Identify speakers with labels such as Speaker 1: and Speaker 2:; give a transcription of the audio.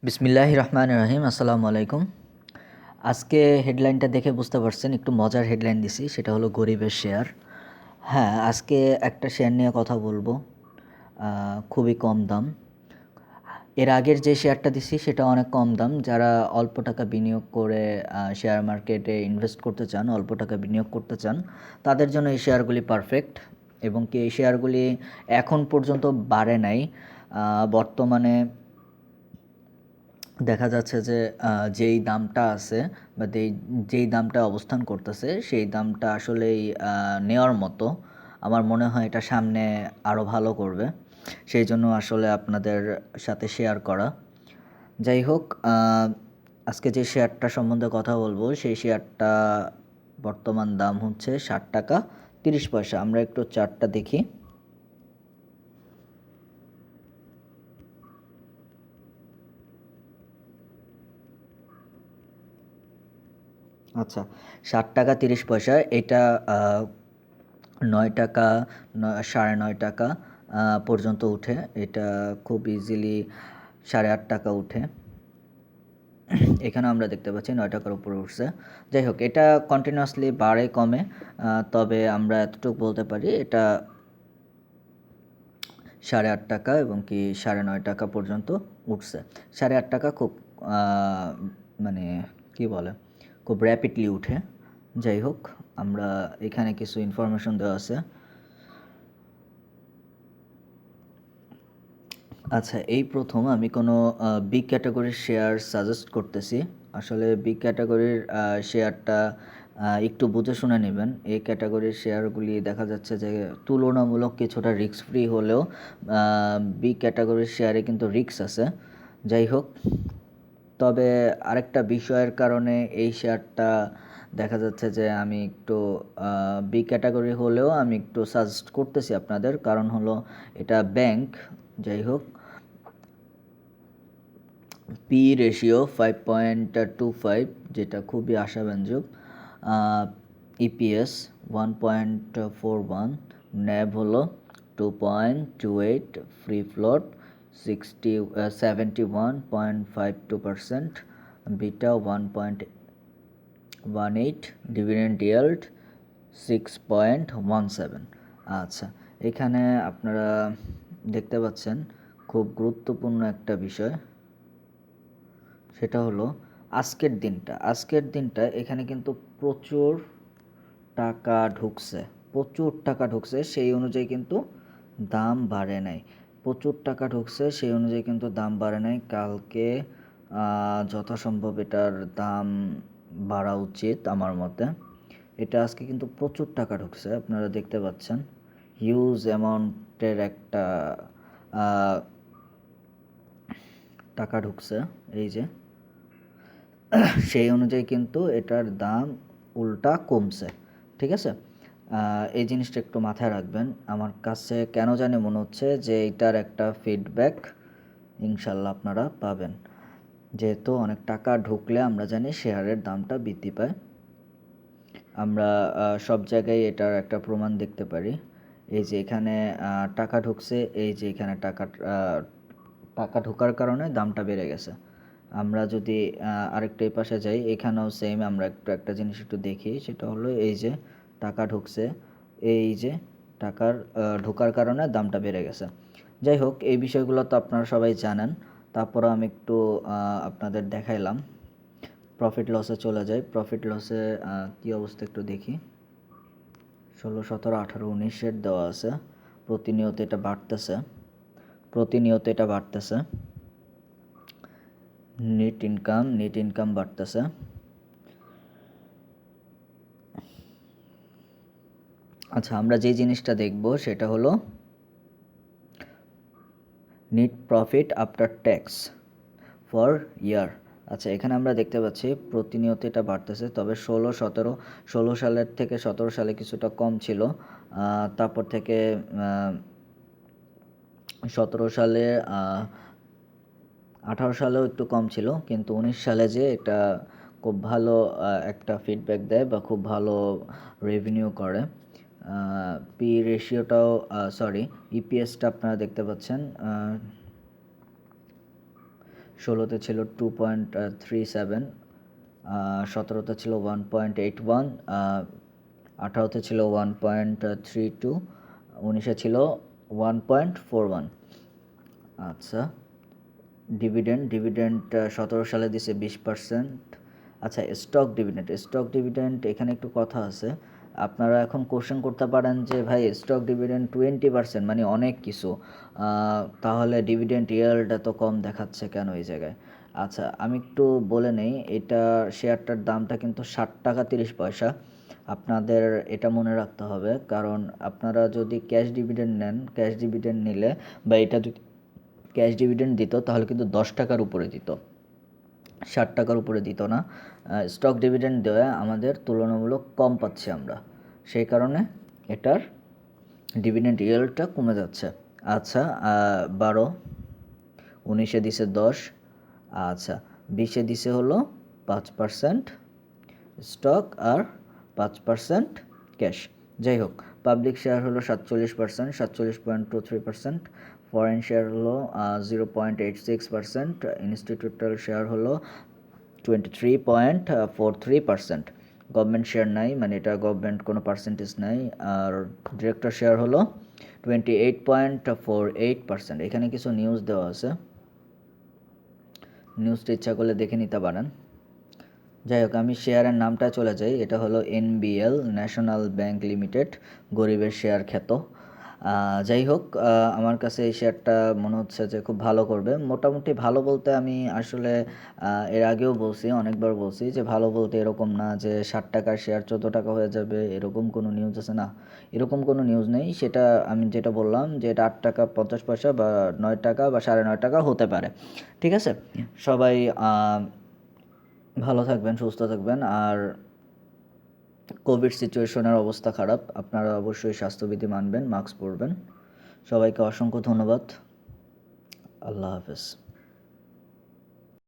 Speaker 1: বিসমিল্লাহির রহমানির রহিম। আসসালামু আলাইকুম। আজকে হেডলাইনটা দেখে বুঝতে পারছেন একটু মজার হেডলাইন দিছি, সেটা হলো গরিবের শেয়ার। হ্যাঁ, আজকে একটা শেয়ার নিয়ে কথা বলবো, খুবই কম দাম। এর আগের যে শেয়ারটা দিছি সেটা অনেক কম দাম। যারা অল্প টাকা বিনিয়োগ করে শেয়ার মার্কেটে ইনভেস্ট করতে চান, অল্প টাকা বিনিয়োগ করতে চান, তাদের জন্য এই শেয়ারগুলি পারফেক্ট। এবং কি এই শেয়ারগুলি এখন পর্যন্ত বাড়ে নাই। বর্তমানে দেখা যাচ্ছে যে যেই দামটা আছে বা যেই দামটা অবস্থান করতেছে সেই দামটা আসলেই নেওয়ার মতো। আমার মনে হয় এটা সামনে আরও ভালো করবে, সেই জন্য আসলে আপনাদের সাথে শেয়ার করা। যাই হোক, আজকে যে শেয়ারটা সম্বন্ধে কথা বলবো সেই শেয়ারটা বর্তমান দাম হচ্ছে 60 টাকা 30 পয়সা। আমরা একটু চার্টটা দেখি। আচ্ছা, 60 টাকা 30 পয়সা। এটা 9 টাকা, 9.5 টাকা পর্যন্ত উঠে। এটা খুব ইজিলি 8.5 টাকা উঠে। এখানে আমরা দেখতে পাচ্ছি 9 টাকার উপরে উঠছে। যাই হোক, এটা কন্টিনিউয়াসলি বাড়ে কমে, তবে আমরা এতটুকু বলতে পারি এটা 8.5 টাকা এবং কি 9.5 টাকা পর্যন্ত উঠছে। 8.5 টাকা খুব মানে কি বলে, খুব র্যাপিডলি উঠে। যাই হোক, আমরা এখানে কিছু ইনফরমেশন দেওয়া আছে। আচ্ছা, এই প্রথম আমি কোনো বিগ ক্যাটাগরির শেয়ার সাজেস্ট করতেছি। আসলে বিগ ক্যাটাগরির শেয়ারটা একটু বুঝে শুনে নেবেন। এই ক্যাটাগরির শেয়ারগুলি দেখা যাচ্ছে যে তুলনামূলক কিছুটা রিস্ক ফ্রি হলেও বিগ ক্যাটাগরির শেয়ারে কিন্তু রিস্ক আছে। যাই হোক, তবে আরেকটা বিষয়ের কারণে এই শেয়ারটা দেখা যাচ্ছে যে আমি একটু বি ক্যাটাগরি হলেও আমি একটু সাজেস্ট করতেছি আপনাদের, কারণ হলো এটা ব্যাংক। যাই হোক, পি রেশিও 5.25, যেটা খুবই আশাব্যঞ্জক। ইপিএস 1.41, ন্যাব হলো 2.28, free float 71.52%, beta 1.18, dividend yield 6.17। আচ্ছা, এখানে আপনারা দেখতে পাচ্ছেন খুব গুরুত্বপূর্ণ একটা বিষয়, সেটা হলো আজকের দিনটা এখানে কিন্তু প্রচুর টাকা ঢুকছে, সেই অনুযায়ী কিন্তু দাম বাড়ে নাই। প্রচুর টাকা ঢুকছে, সেই অনুযায়ী কিন্তু দাম বাড়ে নাই। কালকে যথাসম্ভব এটার দাম বাড়া উচিত আমার মতে। এটা আজকে কিন্তু প্রচুর টাকা ঢুকছে, আপনারা দেখতে পাচ্ছেন হিউজ অ্যামাউন্টের একটা টাকা ঢুকছে, এই যে সেই অনুযায়ী কিন্তু এটার দাম উল্টা কমছে। ঠিক আছে, এই জিনিসটা একটু মাথায় রাখবেন। আমার কাছে কেন জানি মনে হচ্ছে যে এটার একটা ফিডব্যাক ইনশাল্লাহ আপনারা পাবেন, যেহেতু অনেক টাকা ঢুকলে আমরা জানি শেয়ারের দামটা বৃদ্ধি পায়। আমরা সব জায়গায় এটার একটা প্রমাণ দেখতে পারি। এই যে এখানে টাকা ঢুকছে, এই যে এখানে টাকা ঢোকার কারণে দামটা বেড়ে গেছে। আমরা যদি আরেকটু এই পাশে যাই, এখানেও সেম আমরা একটা জিনিস একটু দেখি, সেটা হলো এই যে টাকা ঢুকছে, এই যে টাকার ঢোকার কারণে দামটা বেড়ে গেছে। যাই হোক, এই বিষয়গুলো তো আপনারা সবাই জানেন, তারপরে আমি একটু আপনাদের দেখাইলাম। প্রফিট লসে চলে যায়। প্রফিট লসে কী অবস্থা একটু দেখি। 16, 17, 18, 19 দেওয়া আছে। প্রতিনিয়ত এটা বাড়তেছে। নেট ইনকাম বাড়তেছে। আচ্ছা, আমরা যে জিনিসটা দেখব সেটা হলো net profit after tax for year. আচ্ছা, এখানে আমরা দেখতে পাচ্ছি প্রতিনিয়ত এটা বাড়তেছে, তবে 16 সালের থেকে 17 সালে কিছুটা কম ছিল। তারপর থেকে 17 সালে 18 সালেও একটু কম ছিল, কিন্তু 19 সালে যে এটা খুব ভালো একটা ফিডব্যাক দেয় বা খুব ভালো রেভিনিউ করে। পি রেশিওটাও ইপিএসটা আপনারা দেখতে পাচ্ছেন 16তে ছিল 2.37, 17তে ছিল 1.81, 18তে ছিল 1.32, 19-এ ছিল 1.41। আচ্ছা, ডিভিডেন্ড 17 সালে দিছে 20%। আচ্ছা, স্টক ডিভিডেন্ড এখানে একটু কথা আছে। আপনারা এখন কোশ্চেন করতে পারেন যে ভাই স্টক ডিভিডেন্ড 20% মানে অনেক কিছু, তাহলে ডিভিডেন্ড ইয়েল্ড এত কম দেখাচ্ছে কেন এই জায়গায়? আচ্ছা, আমি একটু বলে নেই, এটা শেয়ারটার দামটা কিন্তু 60 টাকা 30 পয়সা। আপনাদের এটা মনে রাখতে হবে, কারণ আপনারা যদি ক্যাশ ডিভিডেন্ড নেন, ক্যাশ ডিভিডেন্ড নিলে বা এটা যদি ক্যাশ ডিভিডেন্ড দিত তাহলে কিন্তু 10 টাকার উপরে দিত, 60 টাকার উপরে দিত না। স্টক ডিভিডেন্ড দেওয়া আমাদের তুলনামূলক কম পাচ্ছি আমরা, সেই কারণে এটার ডিভিডেন্ড ইয়েল্ডটা কমে যাচ্ছে। আচ্ছা, 12, 19-এ দিছে 10, আচ্ছা 20-এ দিছে হলো 5% স্টক আর 5% ক্যাশ। যাই হোক, পাবলিক শেয়ার হলো 47%, 47.23%, ফরেন শেয়ার হলো 0.86%, ইনস্টিটিউটাল শেয়ার হলো 23.43%, গভর্নমেন্ট শেয়ার নাই, মানে এটা গভর্নমেন্ট কোনো পার্সেন্টেজ নাই। আর ডিরেক্টর শেয়ার হলো 28.48%। এখানে কিছু নিউজ দেওয়া আছে, নিউজটা ইচ্ছা করলে দেখে নিতে পারেন। যাই হোক, আমি শেয়ারের নামটা চলে যাই। এটা হলো NBL, ন্যাশনাল ব্যাংক লিমিটেড, গরিবের শেয়ার খ্যাত। যাই হোক, আমার কাছে এই শেয়ারটা মনে হচ্ছে যে খুব ভালো করবে। মোটামুটি ভালো বলতে আমি আসলে এর আগেও বলছি, অনেকবার বলছি যে ভালো বলতে এরকম না যে 60 টাকার শেয়ার 14 টাকা হয়ে যাবে, এরকম কোনো নিউজ আছে না, এরকম কোনো নিউজ নেই। সেটা আমি যেটা বললাম যে এটা 8 টাকা 50 পয়সা বা 9 টাকা বা 9.5 টাকা হতে পারে। ঠিক আছে, সবাই ভালো থাকবেন, সুস্থ থাকবেন। আর কোভিড সিচুয়েশনের অবস্থা খারাপ, আপনারা অবশ্যই স্বাস্থ্যবিধি মানবেন, মাস্ক পরবেন। সবাইকে অসংখ্য ধন্যবাদ। আল্লাহ হাফেজ।